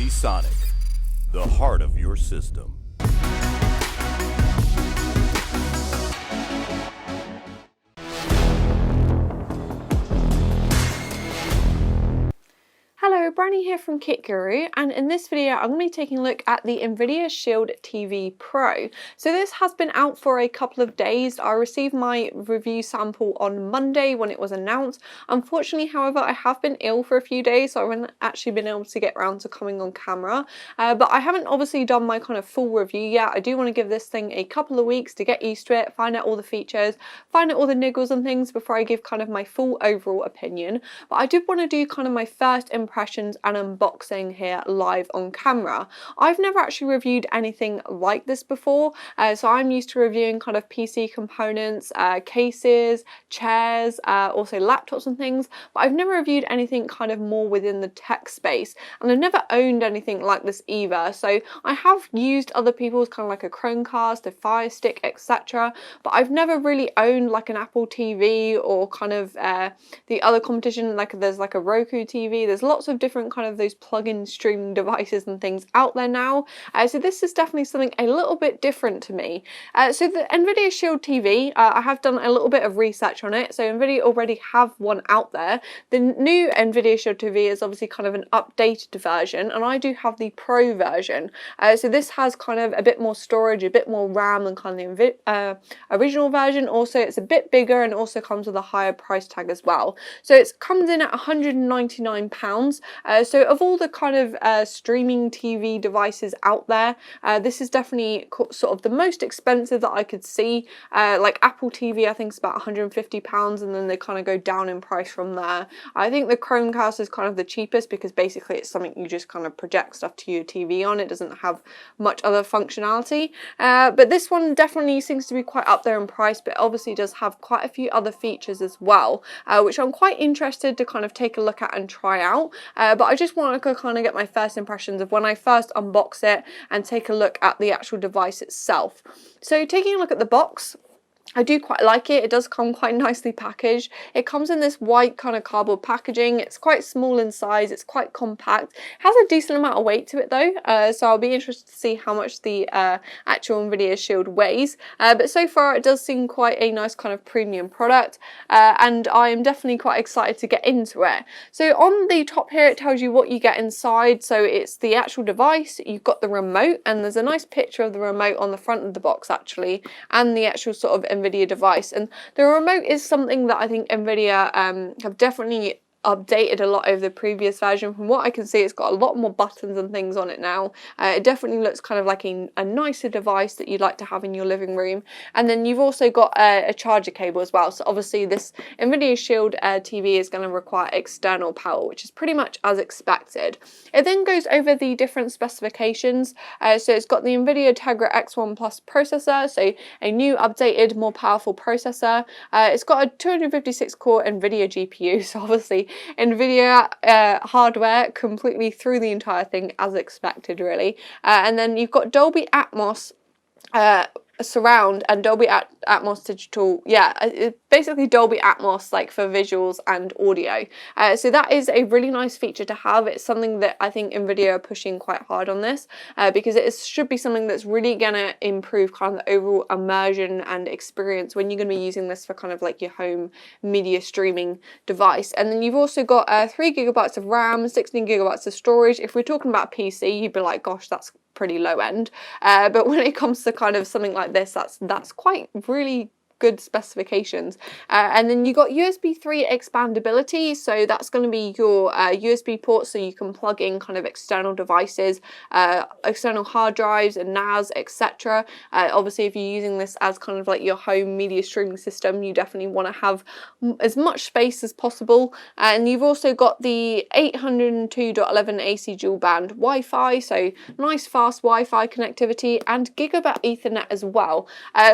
Sonic, the heart of your system. Hello, BRIONY here from Kit Guru, and in this video I'm going to be taking a look at the Nvidia Shield TV Pro. So this has been out for a couple of days. I received my review sample on Monday when it was announced. Unfortunately, however, I have been ill for a few days, so I haven't actually been able to get around to coming on camera. But I haven't obviously done my kind of full review yet. I do want to give this thing a couple of weeks to get used to it, find out all the features, find out all the niggles and things before I give kind of my full overall opinion. But I did want to do kind of my first impressions and unboxing here live on camera. I've never actually reviewed anything like this before, so I'm used to reviewing kind of PC components, cases, chairs, also laptops and things, but I've never reviewed anything kind of more within the tech space, and I've never owned anything like this either. So I have used other people's kind of like a Chromecast, a Fire Stick, etc., but I've never really owned like an Apple TV or kind of the other competition, like there's like a Roku TV. There's lots of different kind of those plug-in streaming devices and things out there now, so this is definitely something a little bit different to me. So the Nvidia Shield TV, I have done a little bit of research on it. So Nvidia already have one out there. The new Nvidia Shield TV is obviously kind of an updated version, and I do have the Pro version. So this has kind of a bit more storage, a bit more RAM than kind of the original version. Also, it's a bit bigger and also comes with a higher price tag as well. So it comes in at £199. So of all the kind of streaming TV devices out there, this is definitely sort of the most expensive that I could see. Like Apple TV, I think it's about £150, and then they kind of go down in price from there. I think the Chromecast is kind of the cheapest because basically it's something you just kind of project stuff to your TV on. It doesn't have much other functionality. But this one definitely seems to be quite up there in price, but obviously does have quite a few other features as well, which I'm quite interested to kind of take a look at and try out. But I just want to kind of get my first impressions of when I first unbox it and take a look at the actual device itself. So taking a look at the box, I do quite like it. It does come quite nicely packaged. It comes in this white kind of cardboard packaging. It's quite small in size. It's quite compact. It has a decent amount of weight to it though, so I'll be interested to see how much the actual Nvidia Shield weighs. But so far it does seem quite a nice kind of premium product, and I am definitely quite excited to get into it. So on the top here it tells you what you get inside. So it's the actual device, you've got the remote, and there's a nice picture of the remote on the front of the box actually, and the actual sort of Nvidia device. And the remote is something that I think Nvidia have definitely updated a lot over the previous version. From what I can see, it's got a lot more buttons and things on it now. It definitely looks kind of like a nicer device that you'd like to have in your living room. And then you've also got a charger cable as well. So obviously this Nvidia Shield TV is going to require external power, which is pretty much as expected. It then goes over the different specifications. So it's got the Nvidia Tegra X1 Plus processor, so a new updated more powerful processor. It's got a 256 core Nvidia GPU, so obviously Nvidia hardware completely through the entire thing as expected really. And then you've got Dolby Atmos surround and Dolby Atmos digital, it's basically Dolby Atmos like for visuals and audio. So that is a really nice feature to have. It's something that I think Nvidia are pushing quite hard on this, because it should be something that's really gonna improve kind of the overall immersion and experience when you're gonna be using this for kind of like your home media streaming device. And then you've also got 3 GB of RAM, 16 GB of storage. If we're talking about PC, you'd be like, gosh, that's pretty low end, but when it comes to kind of something like this, that's quite really good specifications. And then you got USB 3 expandability, so that's going to be your USB ports, so you can plug in kind of external devices, external hard drives and NAS, etc. Obviously if you're using this as kind of like your home media streaming system, you definitely want to have as much space as possible. And you've also got the 802.11 AC dual band Wi-Fi, so nice fast Wi-Fi connectivity, and gigabit Ethernet as well.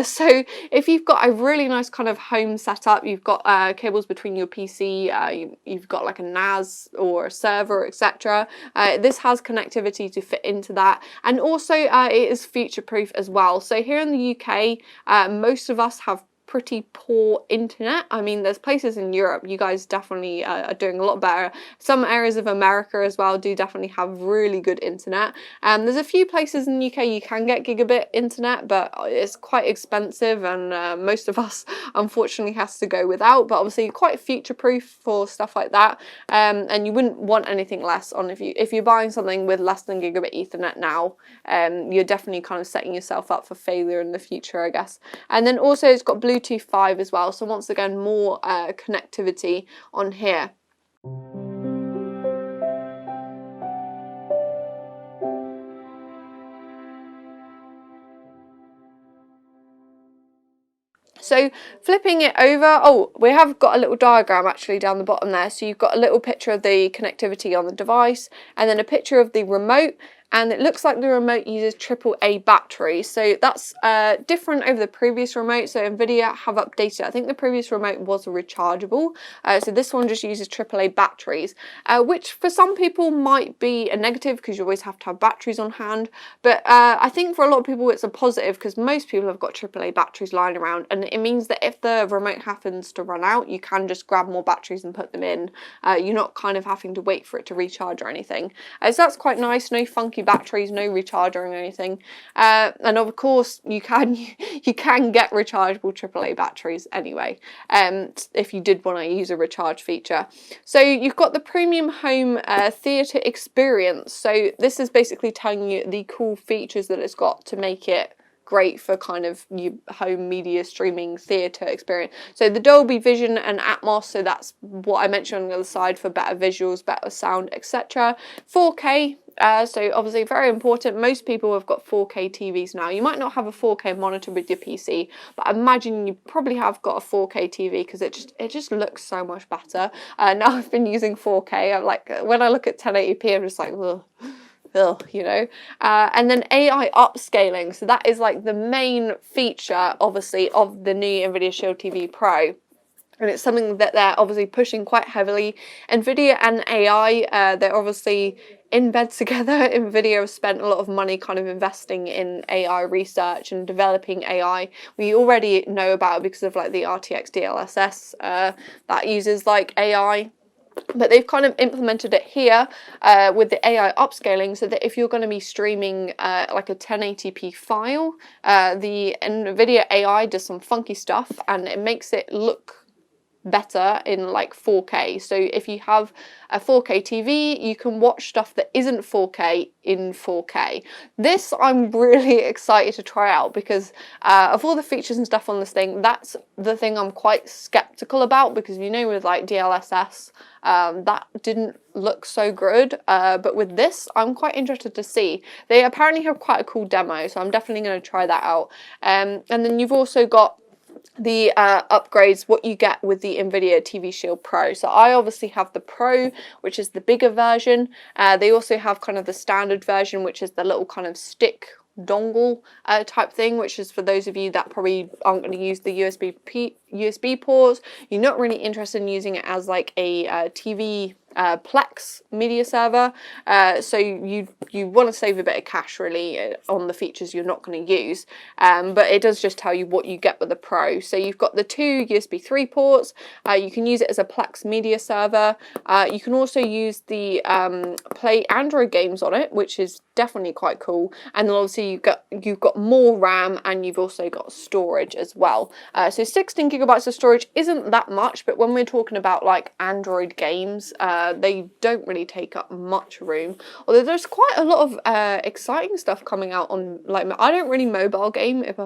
So if you've got a really nice kind of home setup, you've got cables between your PC, you've got like a NAS or a server, etc. This has connectivity to fit into that, and also it is future proof as well. So here in the UK, most of us have pretty poor internet. I mean, there's places in Europe, you guys definitely are doing a lot better. Some areas of America as well do definitely have really good internet. There's a few places in the UK you can get gigabit internet, but it's quite expensive, and most of us unfortunately has to go without. But obviously quite future proof for stuff like that, and you wouldn't want anything less on if you're buying something with less than gigabit Ethernet now. You're definitely kind of setting yourself up for failure in the future, I guess. And then also it's got Bluetooth 5 as well, so once again more connectivity on here. So flipping it over, oh, we have got a little diagram actually down the bottom there. So you've got a little picture of the connectivity on the device, and then a picture of the remote. And it looks like the remote uses AAA batteries, so that's different over the previous remote. So Nvidia have updated. I think the previous remote was rechargeable, so this one just uses AAA batteries, which for some people might be a negative because you always have to have batteries on hand. But I think for a lot of people it's a positive because most people have got AAA batteries lying around, and it means that if the remote happens to run out, you can just grab more batteries and put them in. You're not kind of having to wait for it to recharge or anything. So that's quite nice. No funky batteries, no recharger or anything, and of course you can get rechargeable AAA batteries anyway, if you did want to use a recharge feature. So you've got the premium home theatre experience. So this is basically telling you the cool features that it's got to make it great for kind of your home media streaming theatre experience. So the Dolby Vision and Atmos, so that's what I mentioned on the other side for better visuals, better sound, etc. 4K, so obviously very important. Most people have got 4K TVs now. You might not have a 4K monitor with your PC, but I imagine you probably have got a 4K TV because it just looks so much better. Now I've been using 4K. I'm like, when I look at 1080p, I'm just like, ugh. You know, and then AI upscaling. So that is like the main feature, obviously, of the new Nvidia Shield TV Pro. And it's something that they're obviously pushing quite heavily. Nvidia and AI, they're obviously in bed together. Nvidia have spent a lot of money kind of investing in AI research and developing AI. We already know about it because of like the RTX DLSS that uses like AI. But they've kind of implemented it here with the AI upscaling, so that if you're going to be streaming like a 1080p file, the Nvidia AI does some funky stuff and it makes it look better in like 4K. So if you have a 4K TV, you can watch stuff that isn't 4K in 4K. This I'm really excited to try out because of all the features and stuff on this thing, that's the thing I'm quite skeptical about, because you know with like DLSS that didn't look so good, but with this I'm quite interested to see. They apparently have quite a cool demo, so I'm definitely going to try that out. And then you've also got the upgrades, what you get with the Nvidia TV Shield Pro. So I obviously have the Pro, which is the bigger version. They also have kind of the standard version, which is the little kind of stick dongle type thing, which is for those of you that probably aren't going to use the USB ports. You're not really interested in using it as like a TV Plex media server, so you want to save a bit of cash really on the features you're not going to use, but it does just tell you what you get with the Pro. So you've got the two USB 3 ports, you can use it as a Plex media server, you can also use the play Android games on it, which is definitely quite cool, and then obviously you've got more RAM and you've also got storage as well. So 16 gigabytes of storage isn't that much, but when we're talking about like Android games, they don't really take up much room, although there's quite a lot of exciting stuff coming out on, like, I don't really mobile game if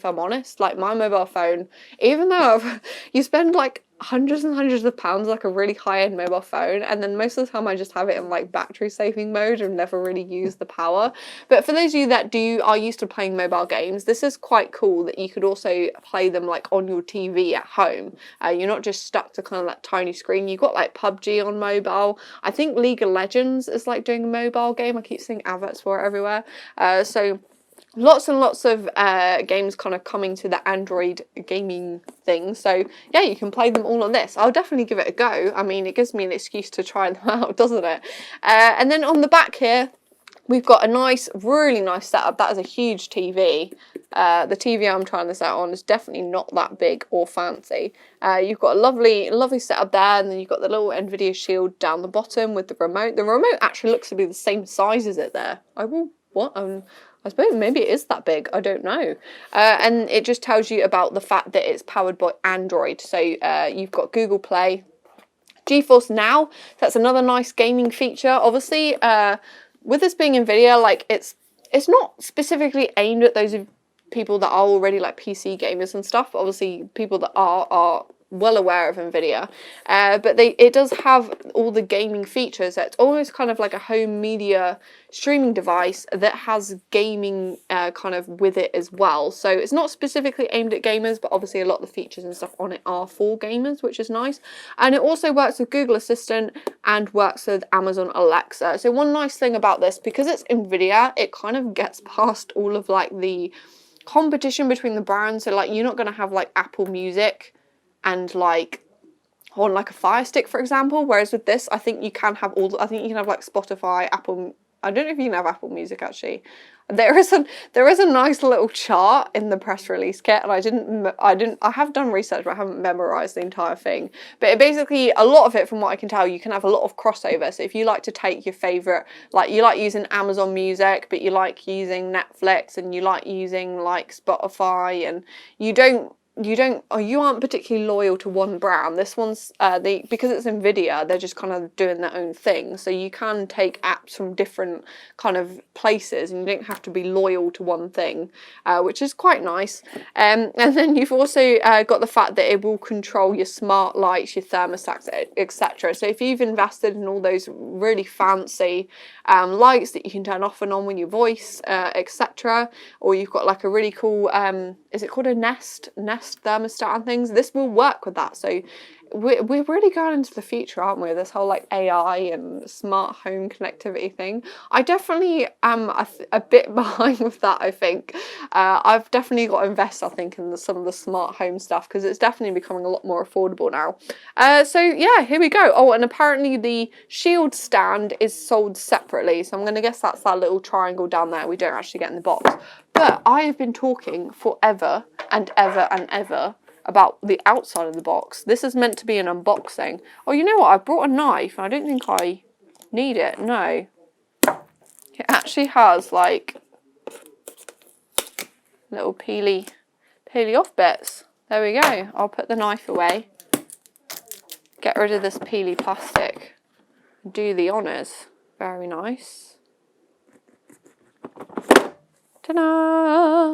I'm honest. Like my mobile phone, even though you spend like hundreds and hundreds of pounds, like a really high-end mobile phone, and then most of the time I just have it in like battery saving mode and never really use the power. But for those of you that are used to playing mobile games, this is quite cool that you could also play them like on your TV at home. You're not just stuck to kind of that tiny screen. You've got like PUBG on mobile. I think League of Legends is like doing a mobile game. I keep seeing adverts for it everywhere. So lots and lots of games kind of coming to the Android gaming thing. So yeah, you can play them all on this. I'll definitely give it a go. I mean, it gives me an excuse to try them out, doesn't it? And then on the back here, we've got a nice, really nice setup. That is a huge TV. The TV I'm trying this out on is definitely not that big or fancy. You've got a lovely setup there, and then you've got the little Nvidia shield down the bottom with the remote. The remote actually looks to be the same size as it there. I suppose maybe it is that big, I don't know. And it just tells you about the fact that it's powered by Android. So you've got Google Play, GeForce Now, that's another nice gaming feature. Obviously, with this being Nvidia, like it's not specifically aimed at those people that are already like PC gamers and stuff. Obviously, people that are well aware of Nvidia, but it does have all the gaming features. It's almost kind of like a home media streaming device that has gaming kind of with it as well. So it's not specifically aimed at gamers, but obviously a lot of the features and stuff on it are for gamers, which is nice. And it also works with Google Assistant and works with Amazon Alexa. So one nice thing about this, because it's Nvidia, it kind of gets past all of like the competition between the brands. So like you're not going to have like Apple Music and like on like a Fire Stick, for example, whereas with this I think you can have I think you can have like Spotify, Apple, I don't know if you can have Apple Music actually. There is a nice little chart in the press release kit, and I have done research, but I haven't memorized the entire thing. But it basically, a lot of it, from what I can tell, you can have a lot of crossover. So if you like to take your favorite, like you like using Amazon Music, but you like using Netflix, and you like using like Spotify, and you aren't particularly loyal to one brand. This one's because it's Nvidia, they're just kind of doing their own thing. So you can take apps from different kind of places, and you don't have to be loyal to one thing, which is quite nice. And then you've also got the fact that it will control your smart lights, your thermostats, etc. So if you've invested in all those really fancy lights that you can turn off and on with your voice, etc., or you've got like a really cool is it called a Nest thermostat and things, this will work with that. So we're really going into the future, aren't we? This whole like AI and smart home connectivity thing. I definitely am a bit behind with that, I think. I've definitely got to invest, I think, in some of the smart home stuff, because it's definitely becoming a lot more affordable now. So yeah, here we go. Oh, and apparently the shield stand is sold separately, so I'm going to guess that's that little triangle down there we don't actually get in the box. But I have been talking forever and ever and ever about the outside of the box. This is meant to be an unboxing. Oh, you know what? I brought a knife, and I don't think I need it. No. It actually has, like, little peely off bits. There we go. I'll put the knife away. Get rid of this peely plastic. Do the honours. Very nice. Ta-da!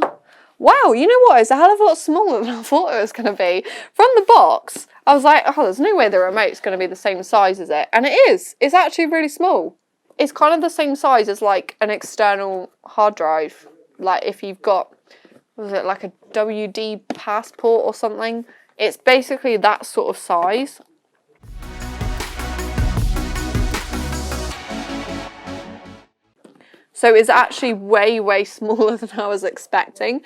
Wow, you know what? It's a hell of a lot smaller than I thought it was going to be. From the box, I was like, oh, there's no way the remote's going to be the same size as it. And it is. It's actually really small. It's kind of the same size as like an external hard drive. Like if you've got, was it like a WD passport or something? It's basically that sort of size. So it's actually way, way smaller than I was expecting.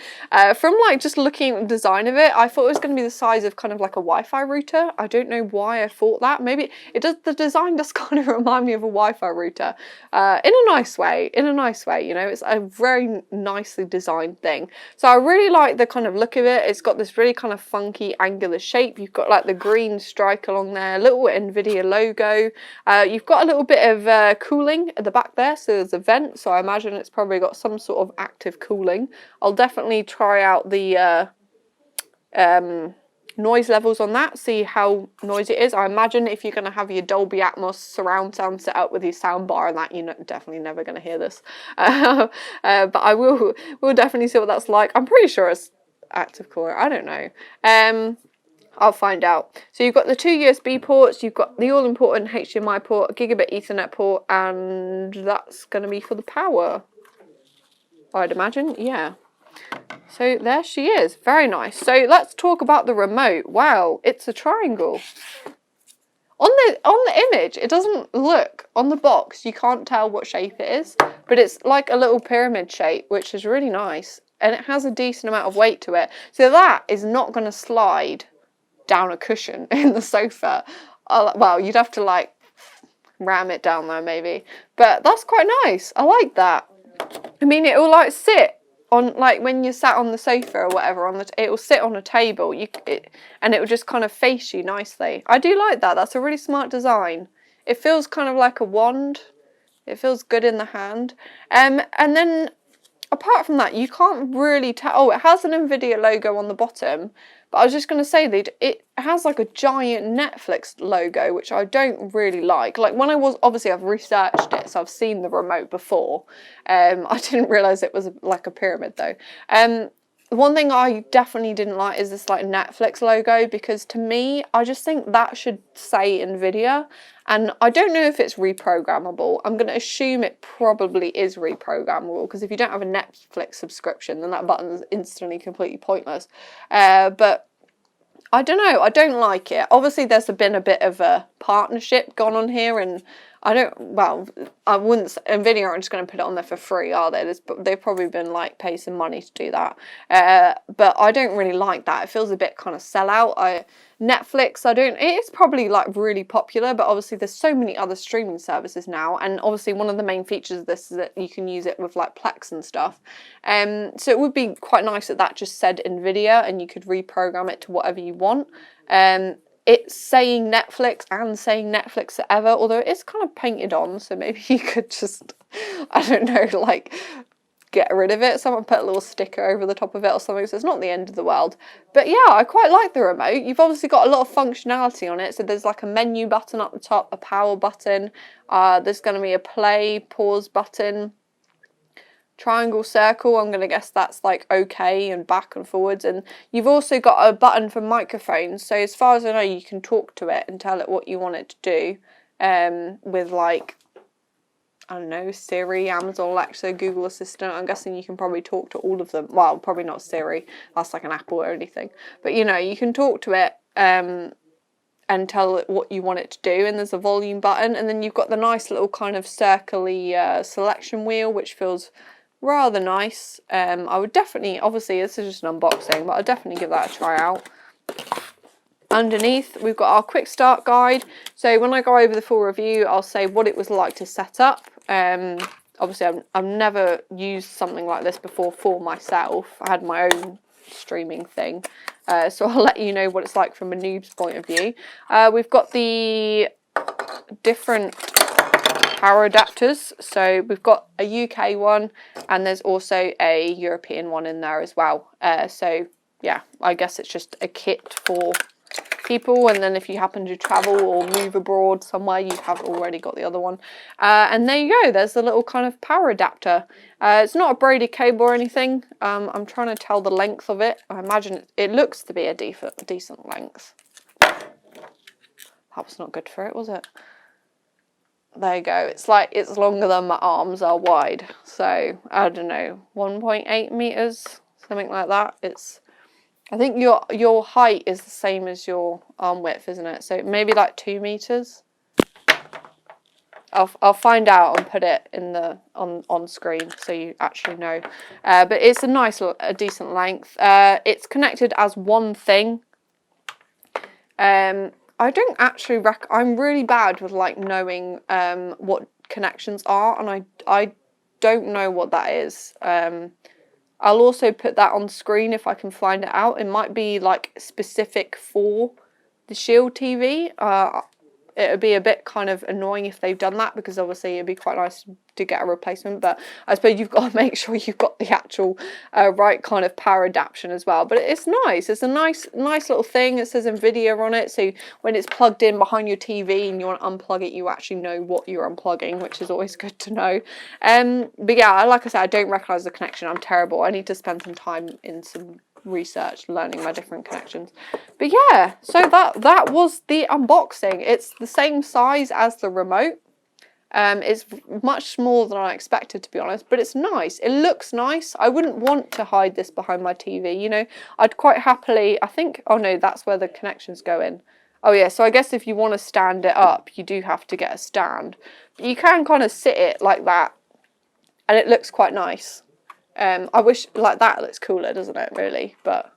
From like just looking at the design of it, I thought it was going to be the size of kind of like a Wi-Fi router. I don't know why I thought that. Maybe it does. The design does kind of remind me of a Wi-Fi router, in a nice way. In a nice way, you know, it's a very nicely designed thing. So I really like the kind of look of it. It's got this really kind of funky angular shape. You've got like the green strike along there, little Nvidia logo. You've got a little bit of cooling at the back there, so there's a vent. So I imagine it's probably got some sort of active cooling. I'll definitely try out the noise levels on that, see how noisy it is. I imagine if you're going to have your Dolby Atmos surround sound set up with your soundbar and that, you're definitely never going to hear this. But we'll definitely see what that's like. I'm pretty sure it's active cooling. I don't know. I'll find out. So you've got the two USB ports, you've got the all-important HDMI port, a gigabit Ethernet port, and that's going to be for the power, I'd imagine. Yeah. So there she is. Very nice. So let's talk about the remote. Wow, it's a triangle. On the image, it doesn't look, on the box, you can't tell what shape it is, but it's like a little pyramid shape, which is really nice. And it has a decent amount of weight to it. So that is not going to slide down a cushion in the sofa. Well, you'd have to like ram it down there maybe, but that's quite nice. I like that. I mean, it will like sit on, like when you're sat on the sofa or whatever, it will sit on a table. And it will just kind of face you nicely. I do like that. That's a really smart design. It feels kind of like a wand. It feels good in the hand. And then apart from that, you can't really tell. Oh, it has an Nvidia logo on the bottom. But I was just going to say that it has like a giant Netflix logo, which I don't really like. Like when obviously I've researched it, so I've seen the remote before. I didn't realise it was like a pyramid though. One thing I definitely didn't like is this like Netflix logo, because to me, I just think that should say Nvidia. And I don't know if it's reprogrammable. I'm going to assume it probably is reprogrammable, because if you don't have a Netflix subscription, then that button is instantly completely pointless. But I don't know, I don't like it. Obviously there's been a bit of a partnership gone on here, and I wouldn't, Nvidia aren't just going to put it on there for free, are they? They've probably been like pay some money to do that. But I don't really like that. It feels a bit kind of sellout. Netflix, it is probably like really popular, but obviously there's so many other streaming services now, and obviously one of the main features of this is that you can use it with like Plex and stuff. So it would be quite nice that just said Nvidia and you could reprogram it to whatever you want. It's saying Netflix and saying Netflix forever, although it is kind of painted on, so maybe you could just, I don't know, like get rid of it. Someone put a little sticker over the top of it or something, so it's not the end of the world. But yeah, I quite like the remote. You've obviously got a lot of functionality on it. So there's like a menu button up the top, a power button. There's going to be a play, pause button, triangle, circle. I'm going to guess that's like okay and back and forwards. And you've also got a button for microphones. So as far as I know, you can talk to it and tell it what you want it to do with like, I don't know, Siri, Amazon Alexa, Google Assistant. I'm guessing you can probably talk to all of them. Well, probably not Siri. That's like an Apple or anything. But, you know, you can talk to it and tell it what you want it to do. And there's a volume button. And then you've got the nice little kind of circly selection wheel, which feels rather nice. I would definitely, obviously, this is just an unboxing, but I'll definitely give that a try out. Underneath, we've got our quick start guide. So when I go over the full review, I'll say what it was like to set up. Obviously, I've never used something like this before for myself. I had my own streaming thing. So I'll let you know what it's like from a noob's point of view. We've got the different power adapters. So we've got a UK one, and there's also a European one in there as well. So yeah, I guess it's just a kit for people, and then if you happen to travel or move abroad somewhere, you have already got the other one. And there you go, there's the little kind of power adapter. It's not a braided cable or anything. I'm trying to tell the length of it. I imagine it looks to be a decent length. That was not good for it, was it? There you go, it's like it's longer than my arms are wide. So I don't know, 1.8 meters, something like that. I think your height is the same as your arm width, isn't it? So maybe like 2 meters. I'll find out and put it in the on screen so you actually know. But it's a decent length. It's connected as one thing. I don't actually I'm really bad with like knowing what connections are, and I don't know what that is. I'll also put that on screen if I can find it out. It might be like specific for the Shield TV. It would be a bit kind of annoying if they've done that, because obviously it'd be quite nice to get a replacement. But I suppose you've got to make sure you've got the actual right kind of power adaptation as well. But it's nice. It's a nice little thing. It says Nvidia on it, so when it's plugged in behind your TV and you want to unplug it, you actually know what you're unplugging, which is always good to know. But yeah, like I said, I don't recognise the connection. I'm terrible. I need to spend some time in some research learning my different connections. But yeah, so that was the unboxing. It's the same size as the remote. It's much smaller than I expected, to be honest, but it's nice. It looks nice. I wouldn't want to hide this behind my TV, you know. I'd quite happily, I think, oh no, that's where the connections go in. Oh yeah, so I guess if you want to stand it up, you do have to get a stand. But you can kind of sit it like that, and it looks quite nice. I wish, like, that looks cooler, doesn't it, really? But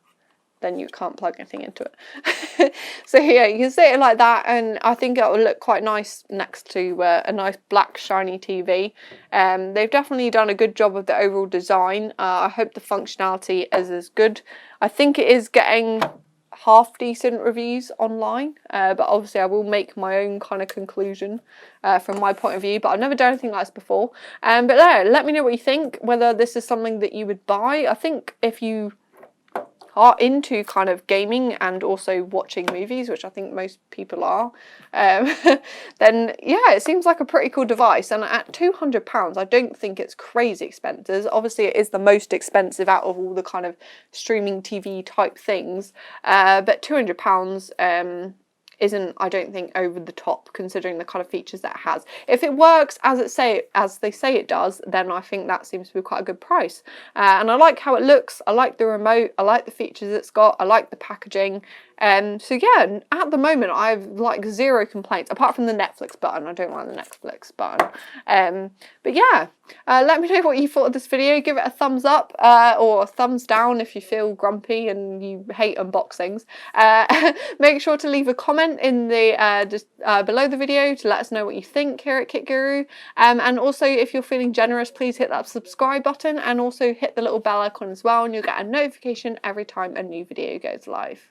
then you can't plug anything into it. So yeah, you can sit it like that, and I think it will look quite nice next to a nice black shiny TV. They've definitely done a good job of the overall design. I hope the functionality is as good. I think it is getting half decent reviews online, but obviously I will make my own kind of conclusion from my point of view, but I've never done anything like this before. But let me know what you think, whether this is something that you would buy. I think if you are into kind of gaming and also watching movies, which I think most people are, then yeah, it seems like a pretty cool device. And at £200, I don't think it's crazy expensive. Obviously it is the most expensive out of all the kind of streaming TV type things, but £200 isn't, I don't think, over the top considering the kind of features that it has. If it works as they say it does, then I think that seems to be quite a good price. And I like how it looks. I like the remote. I like the features it's got. I like the packaging. So yeah, at the moment I have like zero complaints apart from the Netflix button. I don't like the Netflix button. But yeah, let me know what you thought of this video. Give it a thumbs up or a thumbs down if you feel grumpy and you hate unboxings. Make sure to leave a comment in the below the video to let us know what you think here at Kit Guru. And also, if you're feeling generous, please hit that subscribe button and also hit the little bell icon as well, and you'll get a notification every time a new video goes live.